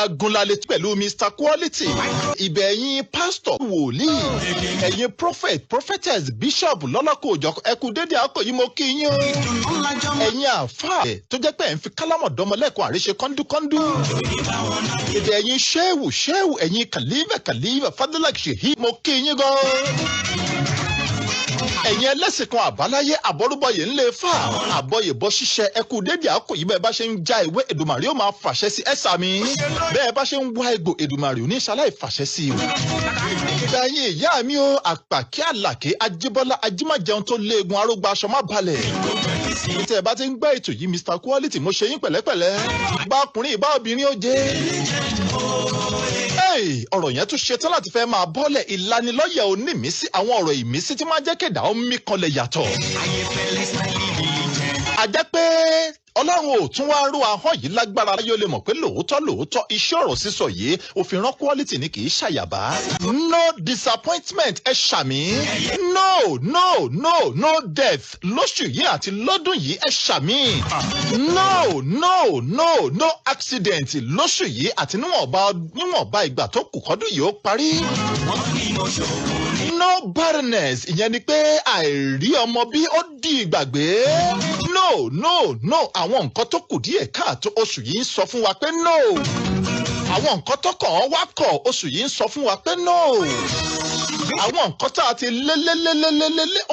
agunlalè pẹ̀lú Mr. Quality. Ibẹ̀ ẹ̀yin pastor wòlíì, ẹ̀yin prophetess, bishop lọ́lọ́kọ̀ òjọ̀kọ̀ ẹkú dédé àkọ́ yìí mo kí yín o. Ẹ̀yin àfáà tó jẹ́ pé ẹ̀ ń fi kálámọ̀ dọ́mọlẹ́kọ̀ọ́ àríṣe kọ́ńdúkọ́ńdú. Ibẹ̀ ẹ̀yin ṣéwù, ẹ̀yin kàlífà fadilak ṣèhí mo kí yín gan. Ẹ̀yin ẹlẹ́sìn kan àbáláyé àbọ̀rúbọyè ńlẹ̀ fà àbọ̀yè bọ́ ṣíṣẹ́ ẹkú dédé àkọ́ yìí bẹ́ẹ̀ bá ṣe ń já ìwé Èdùmàrè ó máa fàṣẹ sí ẹ̀sà mi. Bẹ́ẹ̀ bá ṣe ń wá egbò Èdùmàrè ò ní ṣaláì fàṣẹ sí o. Ẹ̀yin ìyá mi o àpàkí àlàké ajíbọ́lá ajímọ̀jẹun tó léegun arógbá aṣọ má balẹ̀. Tẹ́ ẹ bá ti ń gbọ́ ètò yìí Mr. Quality mo ṣe yín pẹ̀lẹ́pẹ̀lẹ́. Bá ọkùnrin ìbá obìnrin ó jẹ́. Ọ̀rọ̀ yẹn tún ṣetán láti fẹ́ máa bọ́lẹ̀ ìlanilọ́yẹ̀ onímísí àwọn ọ̀rọ̀ ìmísí tí máa jẹ́ kẹ̀dá ó mí kanlẹ̀ yàtọ̀. Àjẹ́ pé Ọlọ́run ò tún wá rú ahọ́n yìí lágbára láyé ó lè mọ̀ pé lóòótọ́ iṣẹ́ ọ̀rọ̀ sísọ yìí òfin rán Quality ni kì í ṣàyàbá. No disappointment ẹ ṣàmì. No death lóṣù yìí àti lọ́dún yìí ẹ ṣàmì. No accident lóṣù yìí àti níwọ̀nba ìgbà tó kù kọ́dún yìí ó parí. No barrenness ìyẹn ni pé àìrí ọmọ bí ó di ìgbàgbé. No àwọn nǹkan tó kù díẹ̀ káàtó oṣù yìí ń sọ fún wa pé no. Àwọn nǹkan tó kàn án wá kọ̀ oṣù yìí ń sọ fún wa pé no. Àwọn nǹkan tá a ti lé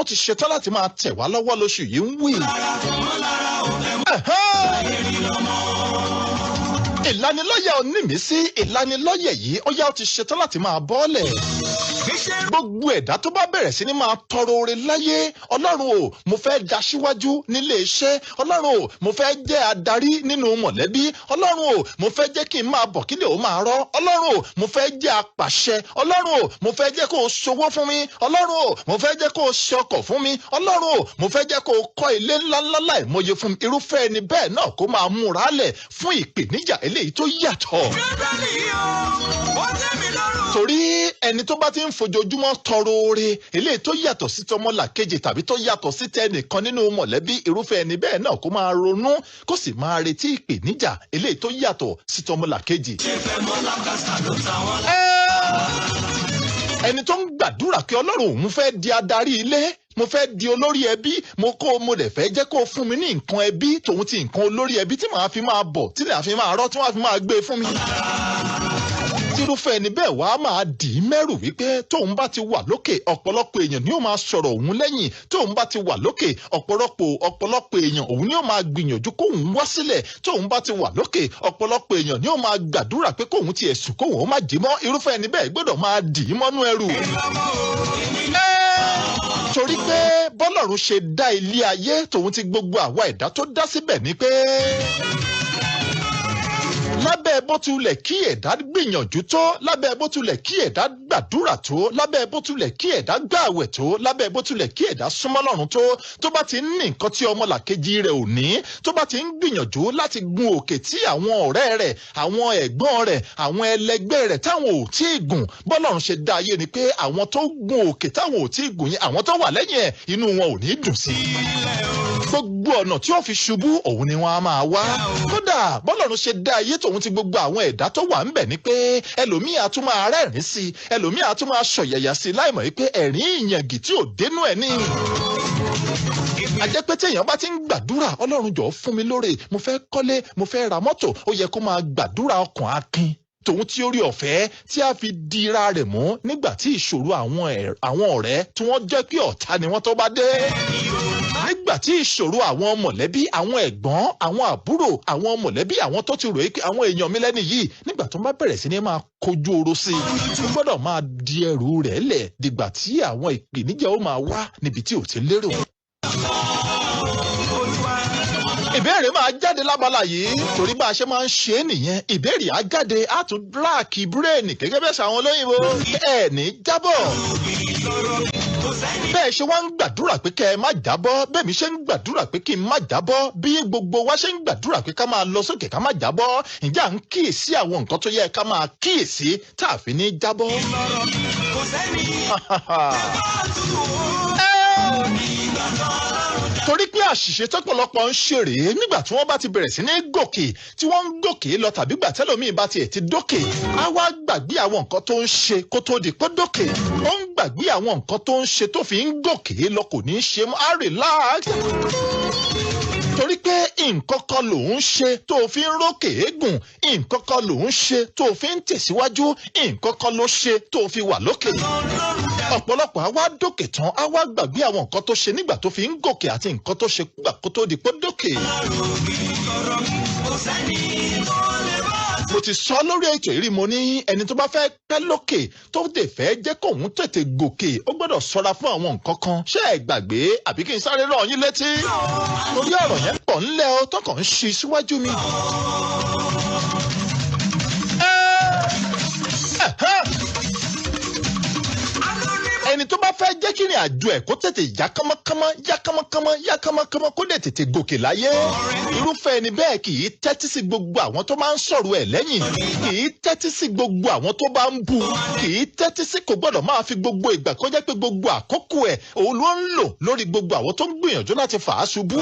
ó ti ṣetán láti máa tẹ̀ wá lọ́wọ́ lóṣù yìí ń wí. Ìlanilọ́yẹ̀ onímísí ìlanilọ́yẹ̀ yìí ó yá ó ti ṣetán láti máa bọ́ọ̀lẹ̀. Gbogbo ẹ̀dá tó bá bẹ̀rẹ̀ sí ni máa tọrọ oore láyé Ọlọ́run o mo fẹ́ ga síwájú nílé iṣẹ́ Ọlọ́run o mo fẹ́ jẹ́ adarí nínú mọ̀lẹ́bí Ọlọ́run o mo fẹ́ jẹ́ kí n máa bọ̀ kílẹ̀ ó máa rọ́ Ọlọ́run o mo fẹ́ jẹ́ apàṣẹ Ọlọ́run o mo fẹ́ jẹ́ kó o ṣòwò fún mi Ọlọ́run o mo fẹ́ jẹ́ kó o ṣe ọkọ̀ fún mi Ọlọ́run o mo fẹ́ jẹ́ kó o kọ́ ilé ńláńlá láìmọye fún mi irúfẹ́ ẹni bẹ́ẹ̀ náà kó máa múra lẹ̀ fún ìpèníjà eléyìí tó yàtọ̀. Torí ẹni tó bá ti ń fojoojúmọ́ tọrọ oore eléyìí tó yàtọ̀ sí tọmọlàkejì tàbí tó yàtọ̀ sí tẹnìkan nínú mọ̀lẹ́bí irúfẹ́ ẹni bẹ́ẹ̀ náà kó máa ronú kó sì máa retí ìpèníjà eléyìí tó yàtọ̀ sí tọmọlàkejì. Ẹni tó ń gbàdúrà kí Ọlọ́run òun fẹ́ di adarí ilé mo fẹ́ di olórí ẹbí mo dẹ̀ fẹ́ jẹ́ kó fún mi ní nǹkan ẹbí tòun ti nǹkan olórí ẹbí tí màá fi máa bọ̀ tí màá fi máa rọ́ tí wọ́n á fi máa gbé fún mi. Tírúfẹ́ ẹni bẹ́ẹ̀ wá máa dì í mẹ́rù wípé tóun bá ti wà lókè ọ̀pọ̀lọpọ̀ èèyàn ni ó máa sọ̀rọ̀ òun lẹ́yìn tóun bá ti wà lókè ọ̀pọ̀lọpọ̀ èèyàn òun ni ó máa gbìyànjú kóun wá sílẹ̀ tóun bá ti wà lókè ọ̀pọ̀lọpọ̀ èèyàn ni ó máa gbàdúrà pé kóun ti ẹ̀sùn kóun ó má jí mọ́ irúfẹ́ ẹni bẹ́ẹ̀ gbọ́dọ̀ máa dì í mọ́nú ẹrù. Torí pé bọ́lọ́run ṣe dá ilé ayé tòun ti gbogbo àwa ẹ̀dá tó dá síbẹ̀ ni pé lábẹ́ bó tilẹ̀ kí ẹ̀dá gbìyànjú tó lábẹ́ bó tilẹ̀ kí ẹ̀dá gbàdúrà tó lábẹ́ bó tilẹ̀ kí ẹ̀dá gbààwẹ̀ tó lábẹ́ bó tilẹ̀ kí ẹ̀dá súnmọ́ Ọlọ́run tó bá ti ń ní nǹkan tí ọmọlàkejì rẹ̀ ò ní tó bá ti ń gbìyànjú láti gun òkè tí àwọn ọ̀rẹ́ rẹ̀ àwọn ẹ̀gbọ́n rẹ̀ àwọn ẹlẹgbẹ́ rẹ̀ táwọn ò tí ì gùn bọ́lọ́run ṣe dá ayé ni pé àwọn tó gun òkè táwọn ò tí ì gùn yẹn àwọn tó wà lẹ́yìn ẹ̀ inú wọn ò ní dùn sí gbogbo ọ̀nà tí ó fi ṣubú òun ni wọ́n á máa wá kódà bọ́lọ́run ṣe dá ayé tòun ti gbogbo àwọn ẹ̀dá tó wà ńbẹ̀ ni pé ẹlòmíì á tún máa rẹ́rìn sí ẹlòmíì á tún máa ṣọ̀yàyà sí láìmọ̀ pé ẹ̀rín ìyàngì tí ò dénú ẹ̀ ní. Àjẹ́ pé téèyàn bá ti ń gbàdúrà Ọlọ́run jọ̀ọ́ fún mi lóore mo fẹ́ kọ́lé mo fẹ́ ra mọ́tò ó yẹ kó máa gbàdúrà ọkàn akin tòun tí orí ọ̀fẹ́ tí a fi dira rẹ̀ mú nígbà tí ìṣòro àwọn ọ̀rẹ́ tí wọ́n jẹ́ pé ọ̀tá ni wọ́n tó bá dé. Nígbà tí ìṣòro àwọn mọ̀lẹ́bí àwọn ẹ̀gbọ́n àwọn àbúrò àwọn mọ̀lẹ́bí àwọn tó ti rò pé àwọn èèyàn mi lẹ́ni yìí nígbà tó ń bá bẹ̀rẹ̀ sí ni máa kojú oró sí i gbọ́dọ̀ máa di ẹrù rẹ̀ lẹ̀ dìgbà tí àwọn ìpèníjà ó máa wá níbi tí ò ti lérò. Ìbéèrè máa jáde lábala yìí torí bá a ṣe máa ń ṣe é nìyẹn ìbéèrè á jáde á tún bíláàkì bírèènì gẹ́gẹ́ bẹ́ẹ̀ sàwọn olóyìnbó ẹ̀ ní jábọ̀. Bẹ́ẹ̀ ṣe wá ń gbàdúrà pé kẹ́ ẹ má jábọ́ bẹ́ẹ̀ mi ṣe ń gbàdúrà pé kí n má jábọ́ bí gbogbo wa ṣe ń gbàdúrà pé ká máa lọ sókè ká má jábọ́ ǹjẹ́ à ń kíyèsí àwọn nǹkan tó yẹ ká máa kíyèsí tá a fi ní jábọ́. torí pé àṣìṣe tọ́pọ̀lọpọ̀ ń ṣe rèé nígbà tí wọ́n bá ti bẹ̀rẹ̀ sí ní gòkè tí wọ́n ń gòkè lọ tàbí gbà tẹ́lòmíì bá tiẹ̀ ti dókè á wá gbàgbé àwọn nǹkan tó ń ṣe kó tó di pé dókè ó ń gbàgbé àwọn nǹkan tó ń ṣe tó fi ń gòkè lọ kò ní í ṣe mọ́ á relax torí pé nǹkan kan lòun ṣe tó fi ń rókè eégún nǹkan kan lòun ṣe tó fi ń tẹ̀síwájú nǹkan kan ló ṣe tó fi wà lókè ọ̀pọ̀lọpọ̀ á wá dókè tán á wá gbàgbé àwọn nǹkan tó ṣe nígbà tó fi ń gòkè àti nǹkan tó ṣe gbà kó tó di pé dókè. mo ti sọ lórí ètò ìrí mo ní ẹni tó bá fẹ́ pẹ́ lókè tó dé fẹ́ jẹ́ kóun tètè gòkè ó gbọ́dọ̀ ṣọ́ra fún àwọn nǹkan kan ṣé ẹ gbàgbé àbí kí n sáré rán yín létí torí ọ̀rọ̀ yẹn pọ̀ ńlẹ̀ ọ tọkàn ń ṣí síwájú mi. ẹni tó bá fẹ́ jẹ́ kí ìrìn àjò ẹ̀ kó tètè yá kánmọ́kánmọ́ kó dẹ̀ tètè gòkè láyé irúfẹ́ ẹni bẹ́ẹ̀ kì í tẹ́tí sí gbogbo àwọn tó máa ń sọ̀rọ̀ ẹ̀ lẹ́yìn kì í tẹ́tí sí gbogbo àwọn tó bá ń bú kì í tẹ́tí sí kò gbọ́dọ̀ máa fi gbogbo ìgbà kó jẹ́ pé gbogbo àkókò ẹ̀ òun ló ń lò lórí gbogbo àwọn tó ń gbìyànjú láti fà á ṣubú.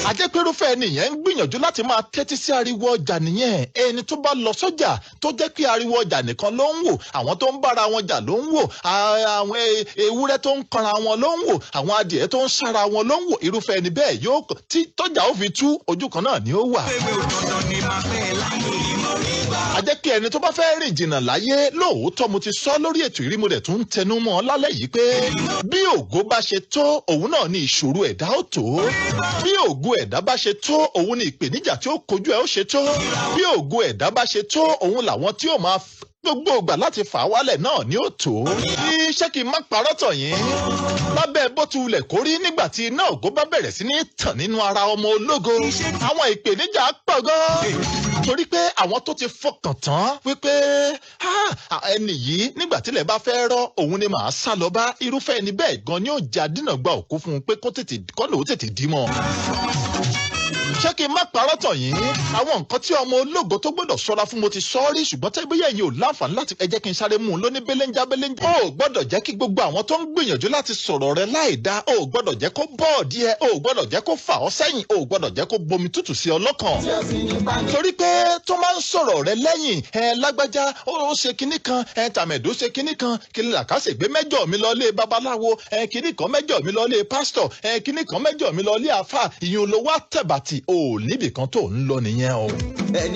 àjẹpẹ́rúfẹ́ ẹnìyẹn ń gbìyànjú láti máa tẹ́tí sí ariwo ọjà nìyẹn ẹni tó bá lọ sọ́jà tó jẹ́ pé ariwo ọjà nìkan ló ń wò àwọn tó ń bára wọn jà ló ń wò àwọn ewúrẹ́ tó ń kanra wọn ló ń wò àwọn adìẹ tó ń sára wọn ló ń wò irúfẹ́ ẹni bẹ́ẹ̀ yóò tí tọ́jà ó fi tú ojú kan náà ni ó wà. àjẹ́ kí ẹni tó bá fẹ́ rìn jìnnà láyé lóòótọ́ mo ti sọ lórí ètò ìrí mo dẹ̀ tún ń tẹnu mọ́ lálẹ́ yìí pé bí ògo bá ṣe tó òun náà ni ìṣòro ẹ̀dá ó tó bí ògo ẹ̀dá bá ṣe tó òun ni ìpèníjà tí ó kojú ẹ̀ ó ṣe tó bí ògo ẹ̀dá bá ṣe tó òun làwọn tí ó máa gbogbo ìgbà láti fà á wálẹ̀ náà ni ó tó. iṣẹ́ kí n má parọ́ tàn yín lábẹ́ bó ti wulẹ̀ kórí nígbà tí iná ògo bá bẹ̀rẹ̀ sí ní tàn nínú ara ọmọ ológo àwọn ìpèníjà pọ̀ gan-an torí pé àwọn tó ti fọkàn tán wípé ẹni yìí nígbà tílẹ̀ bá fẹ́ rọ́ òun ni màá sá lọ bá irúfẹ́ ẹni bẹ́ẹ̀ gan ni ó jẹ́ adínàgbà òkú fún un pé kọ́nà ó tètè dí mọ́ ṣé kí n má parọ́ tàn yín àwọn nǹkan tí ọmọ ológo tó gbọ́dọ̀ ṣọ́ra fún mo ti sọ rí ṣùgbọ́n tẹ́ bóyá ẹ̀yin ò láǹfààní láti ẹ jẹ́ kí n sáré mú un lóní belenja. o gbọ́dọ̀ jẹ́ kí gbogbo àwọn tó ń gbìyànjú láti sọ̀rọ̀ rẹ láì dá o gbọ́dọ̀ jẹ́ kó bọ́ọ̀dì ẹ o gbọ́dọ̀ jẹ́ kó fà ọ́ sẹ́yìn o gbọ́dọ̀ jẹ́ kó bomi tútù sí ọ lọ́kàn. torí pé tó máa ń sọ̀rọ̀ rẹ lẹ́yìn lágbájá ó ṣe kinní kan tàmẹ̀dó ṣe kinní kan kí làkàṣègbè mẹ́jọ mi lọ lé babaláwo kinní kan mẹ́jọ mi lọ lé pásítọ̀ kinní kan mẹ́jọ mi lọ lé àfà ìyún ló wá tẹ̀bàtì o níbì kan tó ń lọ nìyẹn o.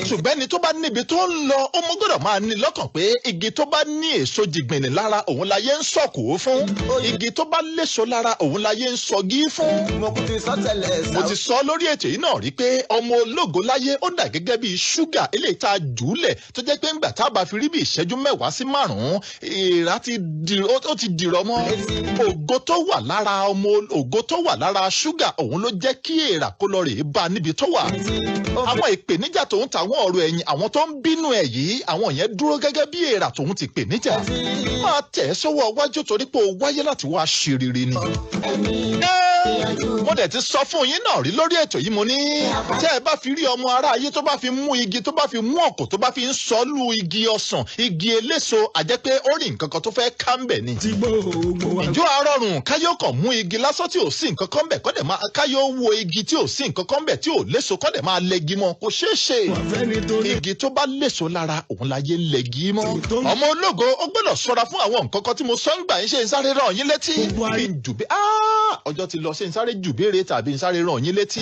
ṣùgbọ́n ẹni tó bá níbi tó ń lọ ó mọ gbọ́dọ̀ máa ní lọ́kàn pé igi tó bá ní èso jìgbìnì lára òun láyé ń sọ̀kò fún igi tó bá léso lára òun láyé ń sọgí fún. mo ti sọ lórí ètò yìí náà rí pé ọmọ ológo láyé ó dà gẹ́gẹ́ bí ṣúgà eléyìí tá a jùúlẹ̀ tó jẹ́ pé ńgbà tá a bá fi rí bí ìṣẹ́jú 10 sí 5 èèrà ó ti dìrọ̀ mọ́. ògo tó wà lára ṣúgà òun ló jẹ́ kí èèrà kó lọ rèé bá níbi tó wà. àwọn ìpèníjà tòun tàwọn ọ̀rọ̀ ẹ̀yìn àwọn tó ń bínú ẹ̀ yìí àwọn yẹn dúró gẹ́gẹ́ bí èèrà tòun ti pèníjà. máa tẹ̀ sọ́wọ́ wájú torí pé o wáyé láti wá ṣe rere ni. mo dẹ̀ ti sọ fún yín náà rí lórí ètò yìí mo ní tẹ́ ẹ bá fi rí ọmọ ará ayé tó bá fi mú igi tó bá fi mú ọ̀kọ̀ tó bá fi ń sọ́lú igi ọsàn igi eléso àjẹ́ pé ó rí nǹkan kan tó fẹ́ ká ń bẹ̀ ni. ìjọ arọrùn káyọ̀ kàn mú igi lásán tí ò sí nǹkan kan bẹ̀ kọ́dẹ̀ máa káyọ̀ wo igi tí ò sí nǹkan kan bẹ̀ tí ò léso kọ́dẹ̀ máa lẹ́gi mọ́ kò ṣeé ṣe. igi tó bá léso lára òun láyé ń lẹ́gi mọ́. ọmọ ológo ó gbọ́dọ̀ ṣọ́ra fún àwọn nǹkan kan tí mo sọ ń gbà yín ṣe ń sáré rán yín létí. ọjọ́ ti lọ ṣe ń sáré jùbéèrè tàbí ń sáré rán yín létí.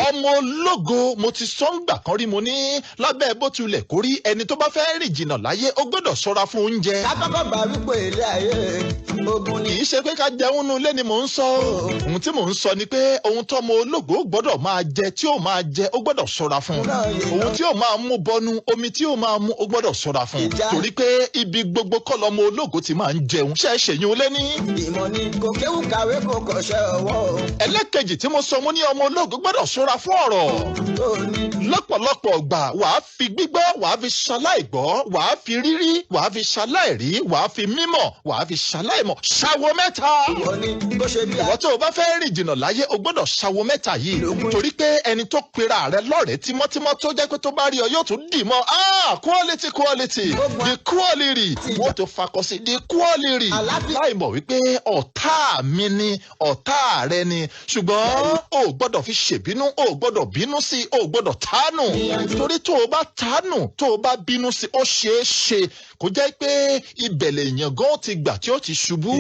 ọmọ ológo mo ti sọ ń gbà kan rí mo ní lábẹ́ bó tilẹ̀ kórí ẹni tó bá fẹ́ rìn jìnnà láyé ó gbọ́dọ̀ ṣọ́ra fún oúnjẹ. kákọ́kọ́ gbà wípé ilé ayé ogun ni. kì í ṣe pé ká jẹun nu ilé ni mò ń sọ ohun tí mò ń sọ ni pé ohun tọ́mọ ológo gbọ́dọ̀ máa jẹ tí ó máa jẹ ó gbọ́dọ̀ ṣọ́ra fún ohun tí ó máa mú bọnu omi tí ó máa mú ó gbọ́dọ̀ ṣọ́ra fún torí pé ibi gbogbo kọ́ lọ́mọ ológo ti máa ń jẹun ṣe é ṣèyún lé ní. ìmọ̀ ni kò kéwù kàwé kò kọ́ṣẹ́ ọwọ́. ẹlẹ́kejì tí mo sọ mo ní ọmọ ológo gbọ́dọ̀ ṣọ́ra fún ọ̀rọ̀ lọ́pọ̀lọpọ̀ gbà wàá fi gbígbọ́ wàá fi ṣaláìgbọ́ wàá fi rírí wàá fi ṣaláìrí wàá fi mímọ̀ wàá fi ṣaláìmọ̀ ṣàwo mẹ́ta. ìwọ ni bó ṣe bí ìwọ tó o bá fẹ́ rìn jìnnà láyé o gbọ́dọ̀ ṣàwo mẹ́ta yìí torí pé ẹni tó pera rẹ̀ lọ́rẹ̀ẹ́ tímọ́tímọ́ tó jẹ́ pé tó bá rí ọ yóò tún dì mọ́ quality the quality wọ́n tó fakọ sí the quality láì mọ̀ wípé ọ̀tá mi ni ọ̀tá rẹ ni ṣùgbọ́n o gbọ́dọ̀ fi ṣèbínú o gbọ́dọ̀ bínú sí o gbọ́dọ̀ tánù torí tó o bá tánù tó o bá bínú sí ó ṣeé ṣe kó jẹ́ pé ìbẹ̀lẹ̀ èèyàn gan ti gbà tí ó ti ṣubú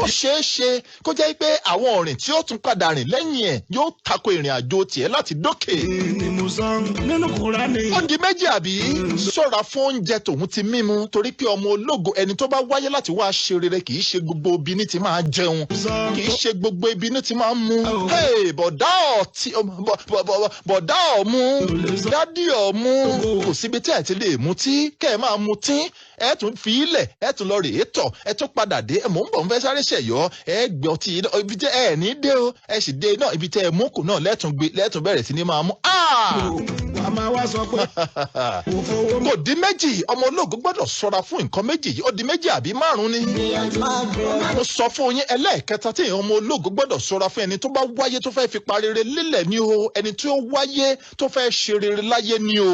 ó ṣeé ṣe kó jẹ́ pé àwọn ọ̀rìn tí ó tún padà rìn lẹ́yìn ẹ̀ yóò tako ìrìn àjò tiẹ̀ láti dókè. ó di méjì àbí ṣọ́ra fún oúnjẹ tòun ti mímu torí pé ọmọ ológo ẹni tó bá wáyé láti wá ṣe rere kì í ṣe gbogbo obìnrin tí máa jẹun kì í ṣe gbogbo obìnrin tí máa mu bọ̀dá ọ̀mú dádì ọ̀mú kò síbi tí ẹ̀ ti lè mutí kẹ́ ẹ̀ máa mutí ẹ tún fi ilẹ̀ ẹ tún lọ rèé tọ̀ ẹ tún padà dé mò ń bọ̀ ń fẹ́ sáré ṣẹ̀yọ́ ẹ gbé ọtí ibi tẹ́ ẹ ní dé o ẹ sì dé náà ibi tẹ́ ẹ mú kù náà lẹ́tùn bẹ̀rẹ̀ sí ni máa mú. wà á máa wá sọ pé kò di méjì ọmọ ológo gbọ́dọ̀ ṣọ́ra fún nǹkan méjì yìí ó di méjì àbí márùn-ún ni. mo sọ fún yín ẹlẹ́ẹ̀kẹta tí ọmọ ológo gbọ́dọ̀ ṣọ́ra fún ẹni tó bá wáyé tó fẹ́ fi pa rere lílẹ̀ ni o ẹni tí ó wáyé tó fẹ́ ṣe rere láyé ni o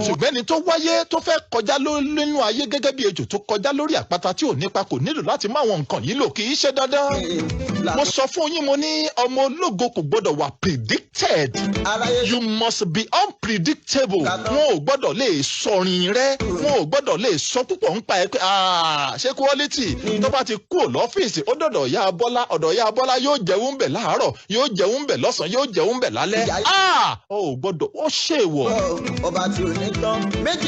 ṣùgbọ́n ẹni tó wáyé tó fẹ́ kọjá nínú ayé gẹ́gẹ́ bí ejò tó kọjá lórí àpáta tí ò nípa kò nílò láti má àwọn nǹkan yìí lò kì í ṣe dandan. mo sọ fún yín mo ní ọmọ ológo kò gbọ́dọ̀ wà predicted you must be unpredictable wọn ò gbọ́dọ̀ lè sọrin rẹ wọn ò gbọ́dọ̀ lè sọ púpọ̀ ń pa ẹ pé ṣé quality tó bá ti kú lọ́fíìsì ó dọ̀dọ̀ ya Bọ́lá ọ̀dọ̀ ya Bọ́lá yóò jẹun ń bẹ̀ láàárọ̀ yóò jẹun ń bẹ̀ lọ́sàn-án yóò jẹun ń bẹ̀ lálẹ́ ó gbọ́dọ̀ ó ṣèwọ̀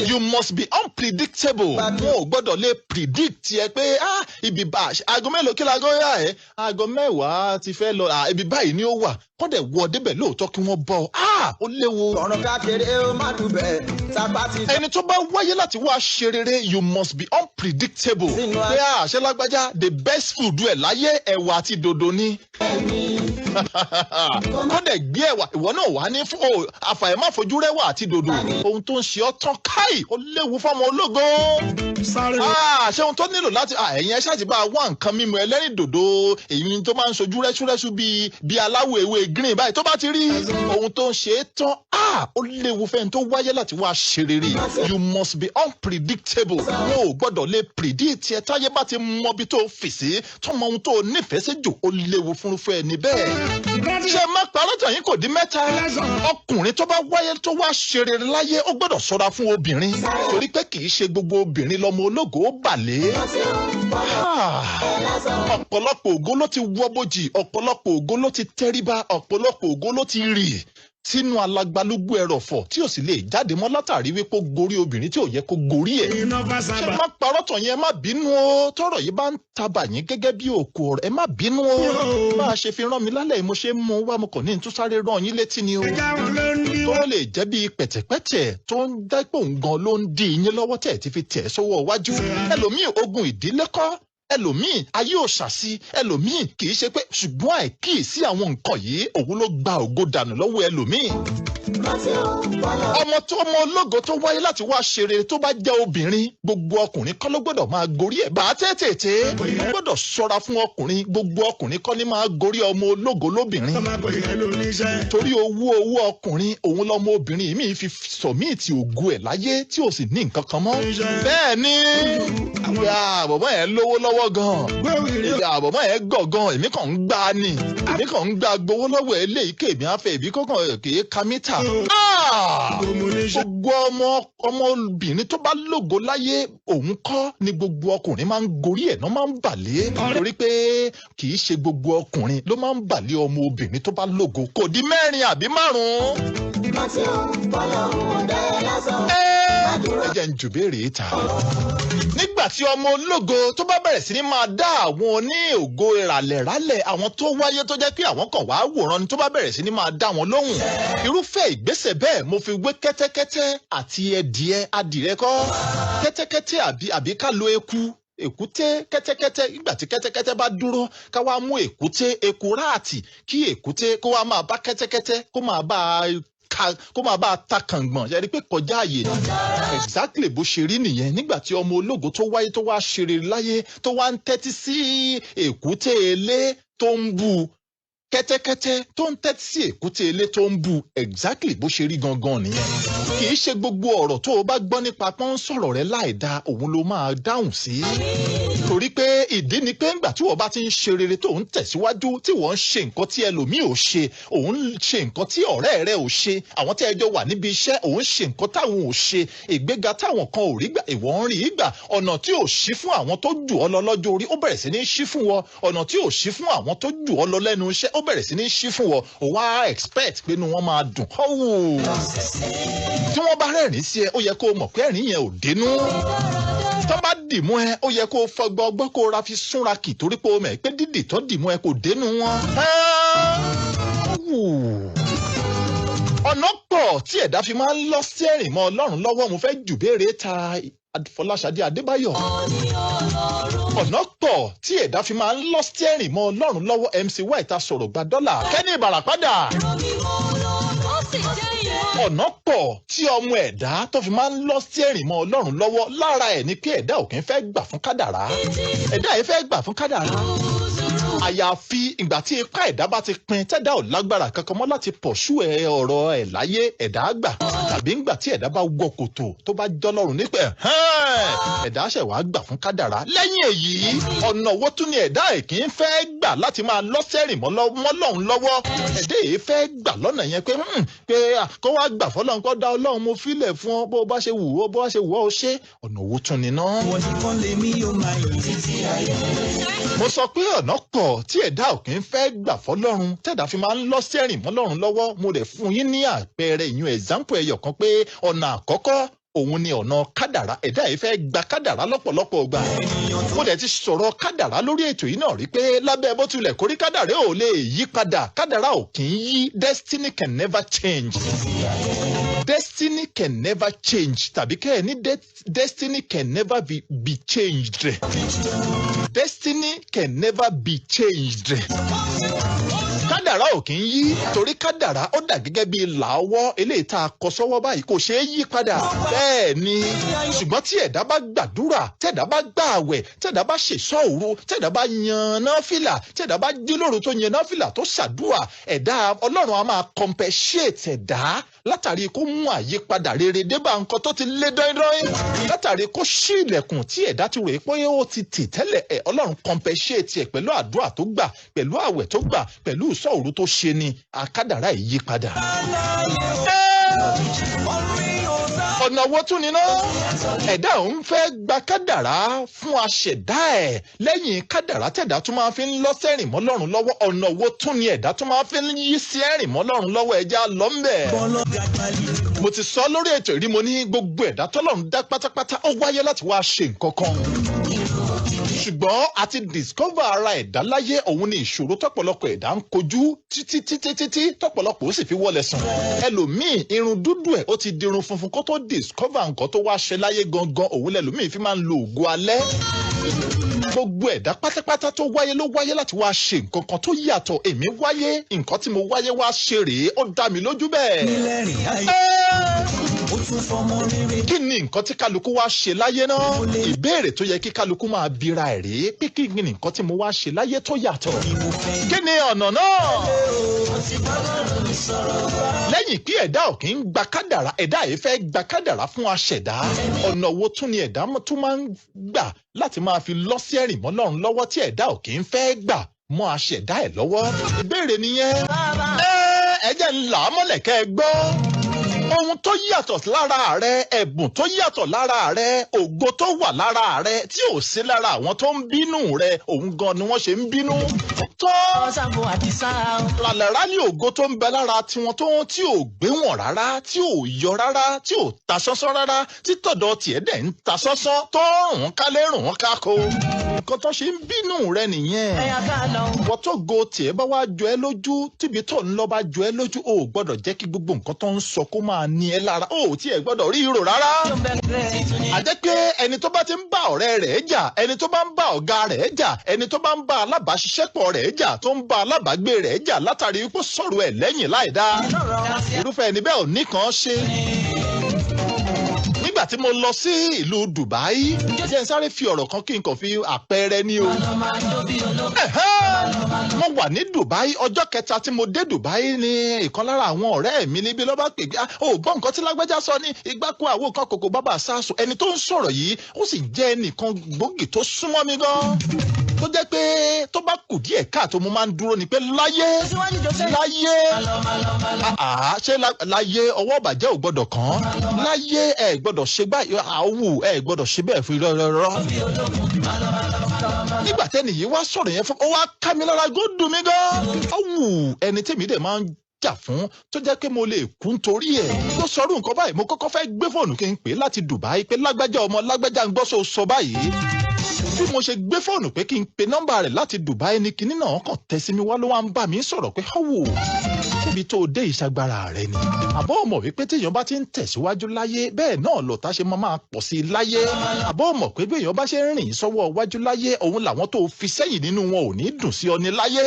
you must be unpredictable wọn ò gbọ́dọ̀ lè predict yẹ pé ibi bá aago mélòó kí laago yá ẹ aago mẹ́wàá ti fẹ́ lọ ibi báyìí ni ó wà kọ́dẹ̀ wọ débẹ̀ lóòótọ́ kí wọ́n bọ̀ ó léwu. ọ̀rọ̀ kákeré ó má dùbẹ̀ sápá ti. ẹni tó bá wáyé láti wá ṣe rere you must be unpredictable. pé àṣẹ lágbájá the best food ẹ̀ láyé ẹ̀wà àti dòdò ni. kọ́dẹ̀ gbé ẹ̀wà ìwọ náà wà ní fún àfàìmá fojú rẹwà àti dòdò ohun tó ń ṣe ọ́ tán káì ó léwu fọ́mọ ológo. ṣé ohun tó nílò láti ẹ̀yin ẹ ṣáàtì bá wá nǹkan mímu ẹlẹ́rìn dòdò èyí tó máa ń ṣojú rẹ́ṣúrẹ́ṣú bíi aláwọ̀ ewé green báyìí tó bá ti rí ohun tó ń ṣe é tán ó léwu fẹ́ni tó wáyé láti wá ṣe rere you must be unpredictable wọn ò gbọ́dọ̀ lè predict ẹ táyé bá ti mọ bí tó fì sí tó mọ ohun tó nífẹ̀ẹ́ sí jù ó léwu fúnrúfẹ́ ẹni bẹ́ẹ̀. ṣé má parọ́tàn yín kò dín mẹ́ta ọkùnrin tó bá wáyé tó wá ṣe rere láyé ó gbọ́dọ̀ ṣọ́ra fún obìnrin torí pé kì í ṣe gbogbo obìnrin lọmọ ológo ó bàlẹ́. ọ̀pọ̀lọpọ̀ ògo ló ti wọ́ bójì ọ̀pọ̀lọpọ̀ ògo ló ti tẹríba ọ̀pọ̀lọpọ̀ ògo ló ti rì sínú alagbalúgbú ẹrọ̀fọ̀ tí ò sì lè jáde mọ́ látàrí wípé ó gorí obìnrin tí ò yẹ kó gorí ẹ̀. ṣé má parọ́ tàn yẹn ẹ má bínú o tọ́rọ̀ yìí bá ń tabà yín gẹ́gẹ́ bí òkú ọ̀rọ̀ ẹ má bínú o bá a ṣe fi rán mi lálẹ́ mo ṣe ń mú wá mo kàn ní tún sáré rán yín létí ni o tó lè jẹ́ bí pẹ̀tẹ̀pẹ̀tẹ̀ tó ń dẹ́pọ̀ ngan ló ń di yín lọ́wọ́ tẹ̀ ti fi tẹ̀ sọ́wọ́ iwájú ẹlòmíì ogun ìdílé kọ́ ẹlòmíì ayé òṣàṣì ẹlòmíì kì í ṣe pé ṣùgbọ́n àìkíyèsí àwọn nǹkan yìí òun ló gba ògo dànù lọ́wọ́ ẹlòmíì. ọmọ ológo tó wáyé láti wá ṣe rere tó bá jẹ́ obìnrin gbogbo ọkùnrin kọ́ ló gbọ́dọ̀ máa gorí ẹ̀ bá tètè ó gbọ́dọ̀ ṣọ́ra fún ọkùnrin gbogbo ọkùnrin kọ́ ni máa gorí ọmọ ológo lóbìnrin. torí owó ọkùnrin òun lọmọ obìnrin mi fi sọ̀míìtì ògo ẹ̀ láyé tí ò sì ní nǹkan kan mọ́. bẹ́ẹ̀ ni bàbá yẹn lówó lọ́wọ́ àbọ̀mọ́ ẹ̀ gọ̀ gan èmi kàn ń gbá ni èmi kàn ń gbá gbowó lọ́wọ́ ẹ̀ lé ike èmi afẹ́ ìbí kọ́kàn kì í ka mítà. gbogbo ọmọbìnrin tó bá lógo láyé òun kọ́ ni gbogbo ọkùnrin máa ń gorí ẹ̀ náà máa ń bàlẹ́ torí pé kì í ṣe gbogbo ọkùnrin ló máa ń bàlẹ́ ọmọ obìnrin tó bá lógo kò di mẹ́rin àbí márùn-ún. ẹ jẹ́ ń jù béèrè ìta nígbà tí ọmọ ológo tó bá bẹ̀rẹ̀ sí ní máa dá àwọn oní ògo ìràlẹ̀rálẹ̀ àwọn tó wáyé tó jẹ́ pé àwọn kan wàá wòran ni tó bá bẹ̀rẹ̀ sí ní máa dá wọn lóhùn irúfẹ́ ìgbésẹ̀ bẹ́ẹ̀ mo fi wé kẹ́tẹ́kẹ́tẹ́ àti adìrẹ kọ́ kẹ́tẹ́kẹ́tẹ́ àbí ká lo èkúté kẹ́tẹ́kẹ́tẹ́ ìgbà tí kẹ́tẹ́kẹ́tẹ́ bá dúró ká wá mú èkúté eku ráàtì kí èkúté kó wá máa bá kẹ́tẹ́kẹ́tẹ́ kó máa bá a bá ta kàngbọ̀n ṣe rí pé kọjá àyè exactly bó ṣe rí nìyẹn nígbà tí ọmọ ológo tó wáyé tó wá ṣeré láyé tó wá ń tẹ́tí sí èkúté ilé tó ń bú kẹ́tẹ́kẹ́tẹ́ tó ń tẹ́tí sí èkúté ilé tó ń bú exactly bó ṣe rí gangan nìyẹn kì í ṣe gbogbo ọ̀rọ̀ tó o bá gbọ́ nípa pọ́n sọ̀rọ̀ rẹ láìda òun ló máa dáhùn sí torí pé ìdí ni pé ńgbà tí wọ́n bá ti ń ṣe rere tó ń tẹ̀síwájú tí wọ́n ń ṣe nǹkan tí ẹlòmíì ò ṣe òun ń ṣe nǹkan tí ọ̀rẹ́ rẹ ò ṣe àwọn tí ẹjọ́ wà níbi iṣẹ́ òun ṣe nǹkan táwọn ò ṣe ìgbéga táwọn kan ò rí gbà ìwọ ń rí gbà ọ̀nà tí ò ṣí fún àwọn tó jù ọ́ lọ lọ́jọ́ orí ó bẹ̀rẹ̀ sí ní ṣí fún wọn ọ̀nà tí ò ṣí fún àwọn tó jù ọ́ lọ lẹ́nu iṣẹ́ ó bẹ̀rẹ̀ sí ní ṣí fún wọn ò wá expect pé inú wọn máa dùn tí wọ́n bá rẹ́rìn sí ẹ ó yẹ kó o mọ̀ pé ẹ̀rín yẹn ò dénú tó bá dìmú ẹ ó yẹ kó o fọgbọ́ ọgbọ́n kó o ra fi súnra kì torí pé o mọ̀ pé dídì tó dìmú ẹ kò dénú wọn. ọ̀nà pọ̀ tí ẹ̀dá fi máa ń lọ sí ẹ̀rìn mọ́ Ọlọ́run lọ́wọ́ mo fẹ́ jù béèrè ta Fọláṣadé Adébáyọ̀. ọ̀nà pọ̀ tí ẹ̀dá fi máa ń lọ sí ẹ̀rìn mọ́ Ọlọ́run lọ́wọ́ MC White sọ̀rọ̀ gba dọ́là Kẹ́ni Ìbàràpádà. ọ̀nà pọ̀ tí ọmọ ẹ̀dá tó fi máa ń lọ sí ẹ̀rìn mọ́ Ọlọ́run lọ́wọ́ lára ẹ̀ ni pé ẹ̀dá ò kí ń fẹ́ gbà fún kádàrá ẹ̀dá yìí fẹ́ gbà fún kádàrá àyàfi ìgbà tí ipá ẹ̀dá bá ti pin tẹ́dá ò lágbára kankan mọ́ láti pọ̀ṣù ọ̀rọ̀ ẹ̀ láyé ẹ̀dá gbà tàbí ńgbà tí ẹ̀dá bá wọ kòtò tó bá jọlọ́run nípẹ̀ ẹ̀dá ṣẹ̀ wá gbà fún kádàrá lẹ́yìn èyí ọ̀nà owó tún ni ẹ̀dá ẹ̀ kì í fẹ́ gbà láti máa lọ́sẹ̀rìn mọ́lọ́run lọ́wọ́ ẹ̀dá èyí fẹ́ gbà lọ́nà yẹn pé kó wá gbà fọ́lọ́run kó dá Ọlọ́run mo filẹ̀ fún ọ bó bá ṣe wù ó bó bá ṣe wù ó ṣe ọ̀nà owó tún ni náà. mo sọ pé ọ̀nà pọ̀ tí ẹ̀dá ò kì í fẹ́ gbà fọ́lọ́run tẹ̀dá fi máa ń lọ sẹ́rìn mọ́lọ́run lọ́wọ́ mo rẹ̀ fún yín ní àpẹẹrẹ ìyún example ẹyọ kan pé ọ̀nà àkọ́kọ́ òun ni ọ̀nà kádàrá ẹ̀dá yìí fẹ́ gba kádàrá lọ́pọ̀lọpọ̀ gbà mo dẹ̀ ti sọ̀rọ̀ kádàrá lórí ètò yìí náà rí pé lábẹ́ bó tilẹ̀ kórí kádàrá ò lè yí padà kádàrá ò kì í yí destiny can never change destiny can never change tàbí kẹ́ ẹ ní destiny can never be changed destiny can never be changed kádàrá ò kì í yí torí kádàrá ó dà gẹ́gẹ́ bí làwọ́ eléyìí tá a kọ sọ́wọ́ báyìí kò ṣeé yí padà bẹ́ẹ̀ ni ṣùgbọ́n tí ẹ̀dá bá gbàdúrà tẹ̀dá bá gbààwẹ̀ tẹ̀dá bá ṣèṣọ́ òru tẹ̀dá bá yan náfìlà tẹ̀dá bá jí lóru tó yan náfìlà tó ṣàdúrà ẹ̀dá Ọlọ́run á máa compensate ẹ̀dá látàrí kó mú àyípadà rere débà nǹkan tó ti lé dọ́ídọ́í látàrí kó ṣí ilẹ̀kùn tí ẹ̀dá ti rò pé ó ti tì tẹ́lẹ̀ Ọlọ́run compensate ẹ̀ pẹ̀lú àdúrà tó gbà pẹ̀lú àwẹ̀ tó gbà pẹ̀lú ìṣọ́òru tó ṣe ni àkádàrá ìyípadà. ọ̀nà wo tún ni náà ẹ̀dá òun fẹ́ gba kádàrá fún aṣẹ̀dá ẹ̀ lẹ́yìn kádàrá tẹ̀dá tún máa fi ń lọ sẹ́rìn mọ́lọ́run lọ́wọ́ ọ̀nà wo tún ni ẹ̀dá tún máa fi ń yí sí ẹ̀rìn mọ́lọ́run lọ́wọ́ ẹja lọ́mbẹ̀. mo ti sọ lórí ètò ìrí mo ní gbogbo ẹ̀dá tọ́lọ́run dá pátápátá ó wáyé láti wá ṣe nǹkan kan ṣùgbọ́n àti discover ara ẹ̀dá láyé òun ni ìṣòro tọ́pọ̀lọpọ̀ ẹ̀dá ń kojú títí tọ́pọ̀lọpọ̀ ó sì fi wọlé sùn ẹlòmíì irun dúdú ẹ̀ ó ti dirun funfun kó tó discover nǹkan tó wá ṣe láyé gangan òun lẹ́lòmíì fi máa ń lo ògo alẹ́ gbogbo ẹ̀dá pátápátá tó wáyé ló wáyé láti wá ṣe nǹkan kan tó yàtọ̀ èmi wáyé nǹkan tí mo wáyé wá ṣe rèé ó dá mi lójú bẹ́ẹ̀. kí ni nǹkan tí kálukú wá ṣe láyé náà ìbéèrè tó yẹ kí kálukú máa bira ẹ̀ rèé pé kí ni nǹkan tí mo wá ṣe láyé tó yàtọ̀ kí ni ọ̀nà náà. lẹ́yìn pé ẹ̀dá ò kì í gba kádàrá ẹ̀dá yìí fẹ́ gba kádàrá fún aṣẹ̀dá ọ̀nà wo tún ni ẹ̀dá tún máa ń gbà láti máa fi lọ sí ẹ̀rìn mọ́lọ́run lọ́wọ́ tí ẹ̀dá ò kì í fẹ́ gbà mọ́ aṣẹ̀dá ẹ̀ lọ́wọ́ ìbéèrè nìyẹn ẹ jẹ́ ńlá mọ́lẹ̀kẹ́ gbọ́ ohun tó yàtọ̀ lára rẹ ẹ̀bùn tó yàtọ̀ lára rẹ ògo tó wà lára rẹ tí ò sí lára àwọn tó ń bínú rẹ òun gan ni wọ́n ṣe ń bínú tó lálẹ́rá ní ògo tó ń bẹ lára tiwọn tí ò gbé wọn rárá tí ò yọ rárá tí ò ta sánsán rárá tí tọ̀dọ̀ tiẹ̀ dẹ̀ ń ta sánsán tó rùn kálẹ̀ rùn kákó nǹkan tó ṣe ń bínú rẹ nìyẹn wọ́n tó go tiẹ̀ bá wá jọ ẹ́ lójú tíbi tó ń lọ bá jọ ẹ́ lójú ò gbọ́dọ̀ jẹ́ kí gbogbo nǹkan tó ń sọ kó máa ní ẹ lára ó tí ẹ gbọ́dọ̀ rí irò rárá. àjẹ́ pé ẹni tó bá ti ń bá ọ̀rẹ́ rẹ̀ jà ẹni tó bá ń bá ọ̀gá rẹ̀ jà ẹni tó bá ń bá alábàáṣiṣẹ́pọ̀ rẹ̀ jà tó ń bá alábàágbé rẹ̀ jà látàrí wípé sọ̀rọ̀ ẹ̀ lẹ́yìn láìdá irúfẹ́ ẹni bẹ́ẹ̀ ò ní kan ṣe. nígbà tí mo lọ sí ìlú Dubai jẹ́ n sáré fi ọ̀rọ̀ kan kí n kàn fi àpẹẹrẹ ní o. mo wà ní Dubai ọjọ́ kẹta tí mo dé Dubai ní ìkan lára àwọn ọ̀rẹ́ mi níbi ló bá pè pé ó gbọ́ nǹkan tí lágbájá sọ ní igbákun àwo kan kòkó bàbá sáàsù ẹni tó ń sọ̀rọ̀ yìí ó sì jẹ́ ẹnìkan gbòógì tó súnmọ́ mi gan tó jẹ́ pé tó bá kù díẹ̀ káàtó mo máa ń dúró ni pé láyé ṣé láyé ọwọ́ ìbàjẹ́ ò gbọ́dọ̀ kàn láyé ẹ gbọ́dọ̀ ṣe báyìí àwù ẹ gbọ́dọ̀ ṣe bẹ́ẹ̀ fi rọ́rọ́rọ́. nígbà tẹ́ni yìí wá sọ̀rọ̀ yẹn fún ó wá ká mi lára gó dùn mí gan. àwù ẹni tèmi dẹ̀ máa ń jà fún tó jẹ́ pé mo lè kú nítorí ẹ̀ ló sọrú nǹkan báyìí mo kọ́kọ́ fẹ́ gbé fóònù kí n pè láti Dubai pé lágbájá ọmọ lágbájá ń gbọ́ sọ báyìí bí mo ṣe gbé fóònù pé kí n pe nọ́mbà rẹ̀ láti Dubai ní kinní náà kàn tẹ́ sí mi wá ló wá ń bá mi sọ̀rọ̀ pé họ́wù níbi tó dé ìṣàgbára rẹ̀ ni àbọ̀ mọ̀ wípé téèyàn bá ti ń tẹ̀síwájú láyé bẹ́ẹ̀ náà lọ́tá ṣe máa pọ̀ sí i láyé àbọ̀ mọ̀ pé béèyàn bá ṣe ń rìn sọ́wọ́ wájú láyé òun làwọn tó fi sẹ́yìn nínú wọn ò ní dùn sí ọ ní láyé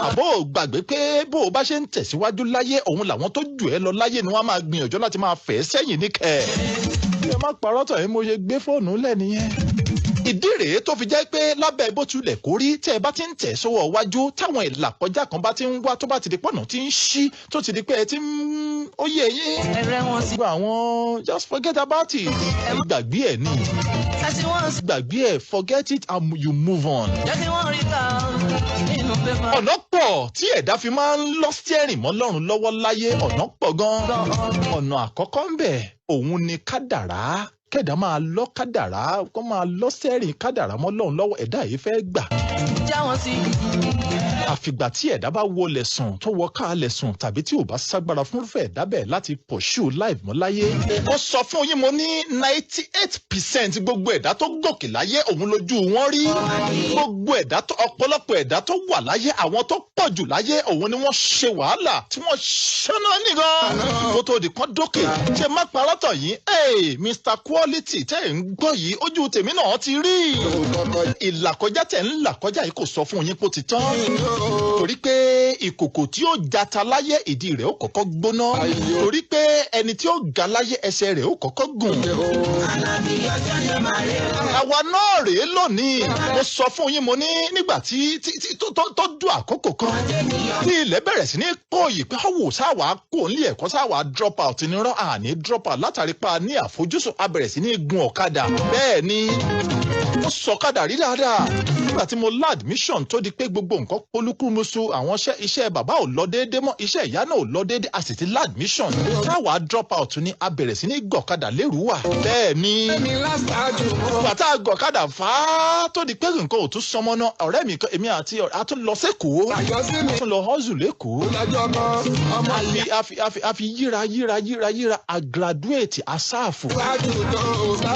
àbọ̀ gbàgbé pé bó o bá ṣe ń tẹ̀síwájú láyé òun làwọn tó jù ẹ́ lọ láyé ni wọ́n máa gbìyànjú láti máa fẹ́ sẹ́yìn níkẹ́ ẹ má parọ́ tọ̀ ẹ́ mo ṣe gbé fóònù lẹ̀ nìyẹn. ìdí rèé tó fi jẹ́ pé lábẹ́ bó tilẹ̀ kó rí tẹ́ ẹ bá ti ń tẹ̀ sọ́wọ́ wájú táwọn ìlà kọjá kan bá ti ń wá tó bá ti di pọ̀nà tí ń ṣí tó ti di pé ẹ ti ń ó yé yín. gbogbo àwọn just forget about it gbàgbé ẹ̀ ni gbàgbé ẹ̀ forget it and you move on. ọ̀nà pọ̀ tí ẹ̀dá fi máa ń lọ steering mọ́ Ọlọ́run lọ́wọ́ láyé ọ̀nà pọ̀ gan-an ọ̀nà àkọ́kọ́ ń bẹ òun ni kádàrá kẹ́dà máa lọ kádàrá kó máa lọ sẹ́rìn kádàrá mọ́ Ọlọ́run lọ́wọ́ ẹ̀dá yìí fẹ́ gbà. àfìgbà tí ẹ̀dá bá wọlé sùn tó wọ káàlẹ̀ sùn tàbí tí ò bá ságbára fúnfẹ́ ẹ̀dá bẹ́ẹ̀ láti pursue life mọ́ láyé. ó sọ fún yín mo ní 98% gbogbo ẹ̀dá tó gòkè láyé òun lójú wọn rí. gbogbo ẹ̀dá tó ọ̀pọ̀lọpọ̀ ẹ̀dá tó wà láyé àwọn tó pọ̀ jù láyé òun ni wọ́n ṣe wàhálà tí wọ́n ṣáná nìkan. kó tó di kan dókè ṣe má parọ́tọ̀ yìí Mr. Quality tẹ́ ẹ̀ ń gbọ́ yìí ojú tèmi náà ti rí. ìlàkọjá tẹ̀ ń làkọjá yìí kò sọ fún yín kó ti tán. torí pé ìkòkò tí ó jata láyé ìdí rẹ̀ ó kọ́kọ́ gbóná. torí pé ẹni tí ó ga láyé ẹsẹ̀ rẹ̀ ó kọ́kọ́ gùn. àwa náà rèé lónìí mo sọ fún yín mo ní nígbà tí tó dùn àkókò kan tí ilẹ̀ bẹ̀rẹ̀ sí ní pòyì pé ọ̀wọ̀ sáwà kò ní ẹ̀kọ́ sáwà drop out ní rán àní drop out látàrí pa ní àfojúsùn abẹ̀rẹ̀ sí ní gun ọ̀kadà bẹ́ẹ̀ ni ó sọ̀kadà rí dáadáa nígbà tí mo lá admission tó di pé gbogbo nǹkan polúkúmuṣu àwọn iṣẹ́ bàbá ò lọ déédéé mọ́ iṣẹ́ ìyá náà ò lọ déédéé a sì ti lá admission táwa drop out ní abẹ̀rẹ̀ sí ní gọ̀kadà lérúwà bẹ́ẹ̀ ni bàtà gọ̀kadà fà á tó di pé nǹkan ò tún sọmọ náà ọ̀rẹ́ mi kan èmi àti ọ̀rẹ́ a tún lọ sẹ́kọ̀ọ́ a tún lọ hustle lẹ́kọ̀ọ́ a fi yíra a graduate a sáàfù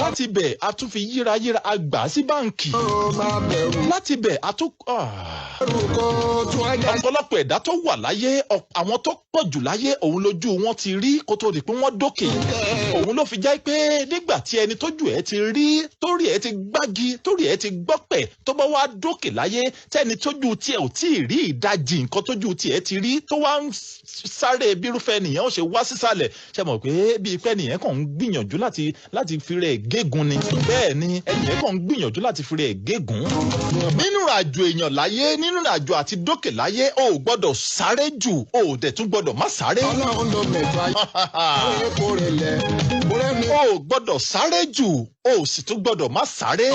láti bẹ̀ a tún fi yíra a gbà sí báǹkì láti bẹ̀ a tún ọ̀pọ̀lọpọ̀ ẹ̀dá tó wà láyé àwọn tó pọ̀ jù láyé òun lójú wọn ti rí kó tó di pé wọ́n dókè òun ló fi jẹ́ pé nígbà tí ẹni tójú ẹ̀ ti rí torí ẹ̀ ti gbági torí ẹ̀ ti gbọ́pẹ̀ tó bá wá dókè láyé tẹ́ni tójú tiẹ̀ ò tí ì rí ìdajì nǹkan tójú tiẹ̀ ti rí tó wá ń sáré bírúfẹ́ nìyẹn ó ṣe wá sísàlẹ̀ ṣe mọ̀ pé bíi pẹ́ nìyẹn kàn ń gbìyànjú láti fi rẹ̀ gégùn ni bẹ́ẹ̀ ni ẹnìyẹn kàn ń gbìyànjú láti fi rẹ̀ gégùn. nínú àjò èèyàn láyé nínú àjò àti dókè láyé o ò gbọ́dọ̀ sáré jù o ò dẹ̀ tún gbọ́dọ̀ má sáré. Ọlọ́run ló mẹ̀jọ ayé kó rẹ̀ lẹ̀ o ò gbọ́dọ̀ sáré jù o sì tún gbọ́dọ̀ má sáré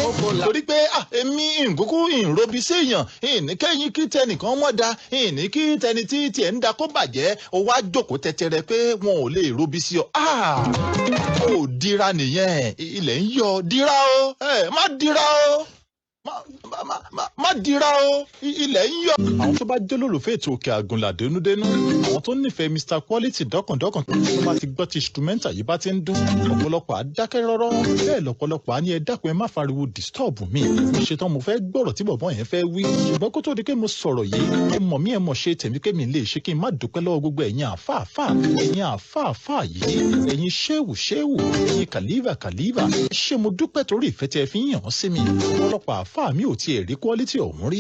torí pé èmi ìkúkú ìròbí séèyàn ìníkẹyìn kí tẹnìkan mọ da ìní kí tẹni tí tiẹ̀ ń da kó bàjẹ́ o wá jókòó tẹtẹrẹ pé wọn ò lè ròbí sí ọ o dira nìyẹn ilẹ̀ ń yọ dira o má dira o má dira o ilẹ̀ ń yọ. àwọn tó bá jẹ́ lólùfẹ́ ètò Òkè Àgùnlà dénúdénú àwọn tó nífẹ̀ẹ́ Mr Quality dọ́kàndọ́kàn tó bá ti gbọ́ ti instrumental yìí bá ti ń dún ọ̀pọ̀lọpọ̀ àdákẹ́ rọ́rọ́ bẹ́ẹ̀ lọ́pọ̀lọpọ̀ á ní ẹ dákun ẹ má fariwo disturb mi mo ṣetán mo fẹ́ gbọ́rọ̀ tí bọ̀bọ́ yẹn fẹ́ wí ṣùgbọ́n kó tó di pé mo sọ̀rọ̀ yìí ẹ mọ̀ mí ẹ mọ̀ ṣe tèmi kémi lè ṣe kí n má dúpẹ́ lọ́wọ́ gbogbo ẹ̀yin àfáàfáà yìí ẹ̀yin ṣéwù ẹ̀yin kàlífà ṣé mo dúpẹ́ torí ìfẹ́ tí ẹ fi ń yàn sí mi ọ̀pọ̀lọpọ̀ àfáà mi ò tiẹ̀ rí quality ọ̀hún rí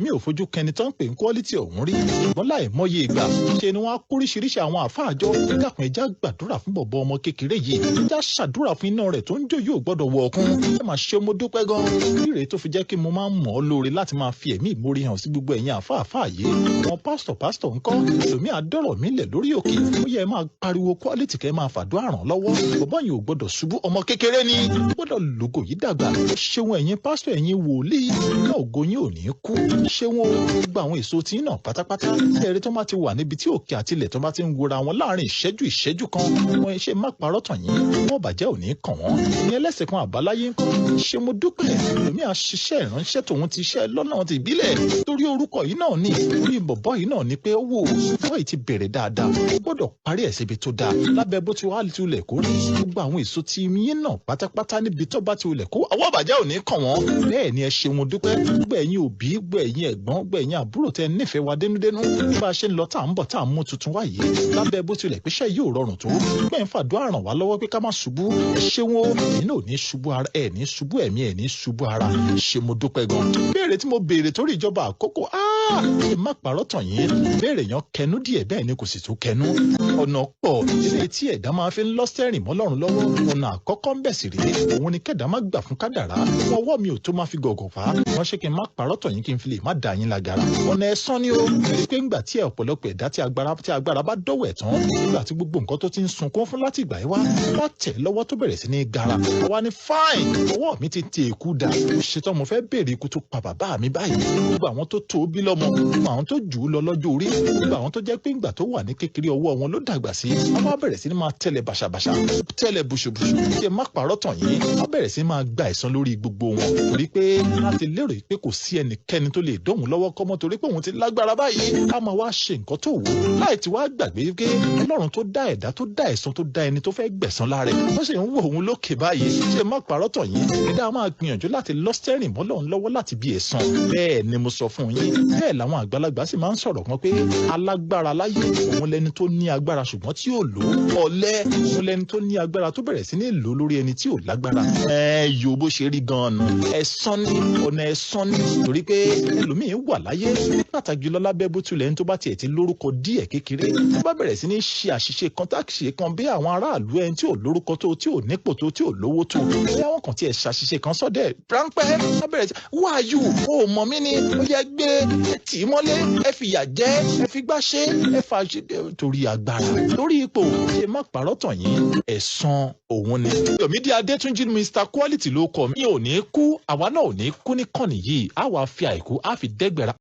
mi ò fojú kẹni tán pé ń quality ọ̀hún rí ṣùgbọ́n láì mọye ìgbà ṣe ni wọ́n á kóríṣiríṣi àwọn àfáà àjọ dákun ẹja gbàdúrà fún bọ̀bọ̀ ọmọ kékeré yìí ẹja ṣàdúrà fún iná rẹ̀ tó ń jó yóò gbọ́dọ̀ wọ ọkùn ẹ máa ṣe mo dúpẹ́ gan ìrè tó fi jẹ́ kí mo máa ń mọ̀ ọ́ lóore láti máa fi ẹ̀mí ìmoore hàn sí gbogbo ẹ̀yin àfáàfáà yìí wọn pásítọ̀ ńkọ́ ẹlòmíì àdọ́rọ̀ mi lẹ̀ lórí òkè ó yẹ máa pariwo quality kẹ́ máa fàdúrà ràn lọ́wọ́ bọ̀bọ̀ yìí ò gbọ́dọ̀ ṣubú ọmọ kékeré ni gbọ́dọ̀ lògò yìí dàgbà ṣéwọn ẹ̀yin pásítọ̀ ẹ̀yin wòlíì náà ògo yín ò ní kú ṣéwọn gbogbo àwọn èso tí náà pátápátá ẹ̀rí tó máa ti wà níbi tí òkè àtilẹ̀ tó bá ti ń wora wọn láàrin ìṣẹ́jú kan wọn ṣe má parọ́ tàn yín wọn bàjẹ́ ò ní kàn wọ́n ìyẹn lẹ́sẹ̀ kan àbáláyé ńkọ́ ṣé mo dúpẹ́ èmi àṣìṣe ìránṣẹ́ tòun ti ṣe lọ́nà ti ìbílẹ̀ torí orúkọ yìí náà ni orí bọ̀bọ́ yìí náà ni pé ó wò ó yìí ti bẹ̀rẹ̀ dáadáa ó gbọ́dọ̀ parí ẹ̀ síbi tó dáa lábẹ́ bó ti wá tilẹ̀ kó rí gbogbo àwọn èso tí yín náà pátápátá níbi tó bá ti wulẹ̀ kó àwọn bàjẹ́ ò ní kàn wọ́n bẹ́ẹ̀ ni ẹ ṣe wọn dúpẹ́ gbogbo ẹ̀yin òbí gbogbo ẹ̀yin ẹ̀gbọ́n gbogbo ẹ̀yin àbúrò tẹ nífẹ̀ẹ́ wa dénúdénú bá a ṣe ń lọ tá à ń bọ̀ tá à ń mú tuntun wá yìí lábẹ́ bó tilẹ̀ pé iṣẹ́ yóò rọrùn tó gbẹ̀ ń fàdúrà ràn wá lọ́wọ́ pé ká má ṣubú ẹ ṣe wọn ẹ̀yin náà ò ní ṣubú ara ẹ̀ ní ṣubú ẹ̀mí ẹ̀ ní ṣubú ara ṣe mo dúpẹ́ gan béèrè tí mo béèrè torí ìjọba àkókò ẹ má parọ́ tàn yín béèrè yan kẹnu díẹ̀ bẹ́ẹ̀ ni kò sì tún kẹnu ọ̀nà pọ̀ ilé tí ẹ̀dá máa fi ń lọ́ sẹ́rìn mọ́lọ́run lọ́wọ́ ọ̀nà àkọ́kọ́ ń bẹ̀ sí rí òun ni kẹ́dá má gbà fún kádàrá ọwọ́ mi ò tó má fi gọ̀gọ̀ fà á wọ́n ṣe kí n má parọ́ tàn yín kí n fi lè má dà yín lágara ọ̀nà ẹ̀sán ni ó rí pé ńgbà tí ọ̀pọ̀lọpọ̀ ẹ̀dá tí agbára bá dọ́wọ́ ẹ̀ tán nígbà tí gbogbo nǹkan tó ti ń sunkún fún láti ìgbà yìí wá tẹ̀ lọ́wọ́ tó bẹ̀rẹ̀ sí ní gara àwa ni fine ọwọ́ mi ti tẹ èkú dà ṣetán mo fẹ́ béèrè ikú tó pa bàbá mi báyìí gbogbo àwọn tó tó bí lọ́mọ gbogbo àwọn tó jù ú lọ lọ́jọ́ orí gbogbo àwọn tó jẹ́ pé ńgbà tó wà ní kékeré ọwọ́ wọn ló dàgbà sí wọ́n bá bẹ̀rẹ̀ sí ní máa tẹ̀lẹ̀ bàṣàbàṣà tẹ̀lẹ̀ bùṣùbùṣù kí ẹ má parọ́ tàn yín wọ́n bẹ̀rẹ̀ sí ní máa gba ẹ̀san lórí gbogbo wọn torí pé láti lérò pé kò sí ẹnikẹ́ni tó lè dóhùn lọ́wọ́ kọ́mọ́ torí pé òun ti lágbára báyìí á máa wá ṣe nǹkan tó wù ú láì tí wàá gbàgbé pé Ọlọ́run tó dá ẹ̀dá tó dá ẹ̀san tó dá ẹni tó fẹ́ gbẹ̀san lára ẹ̀ wọ́n sì ń wo òun lókè báyìí ṣe má parọ́ tàn yín ẹ̀dá máa gbìyànjú láti lọ stẹ́rìn mọ́ Ọlọ́run lọ́wọ́ láti bí ẹ̀san bẹ́ẹ̀ ni mo sọ fún yín bẹ́ẹ̀ làwọn àgbàlagbà sì máa ń sọ̀rọ̀ kan pé alágbára láyé òun lẹni tó ní agbára ṣùgbọ́n tí ò lò ọ̀lẹ òun lẹni tó ní agbára tó bẹ̀rẹ̀ sí ní lò lórí ẹni tí ò lágbára yóò bó ṣe rí gan-an ẹ̀san ni ọ̀nà ẹ̀san ni torí pé ẹlòmíín wà láyé pàtàkì lọ lábẹ́ bó tilẹ̀ ń tó bá tiẹ̀ ti lórúkọ díẹ̀ kékeré tó bá bẹ̀rẹ̀ sí ní ṣe àṣìṣe kan táṣìṣe kan bí àwọn aráàlú ẹni tí ò lórúkọ tó tí ò nípò tó tí ò lówó tó bí àwọn kan tiẹ̀ ṣàṣìṣe kan sọ́dẹ̀ ráńpẹ́ wọ́n bẹ̀rẹ̀ sí wáyù ó mọ̀ mí ni ó yẹ gbé ẹ tì í mọ́lé ẹ fìyà jẹ ẹ fi gbá ṣe ẹ fa torí agbára torí ipò ṣe má parọ́ tàn yín ẹ̀san òun ni. Yomide Adétúnjí Mr Quality ló kọ mi ò ní kú àwa náà ò ní kú ní kànnì yìí àwa fi àìkú á fi dẹ́gbẹ̀rà.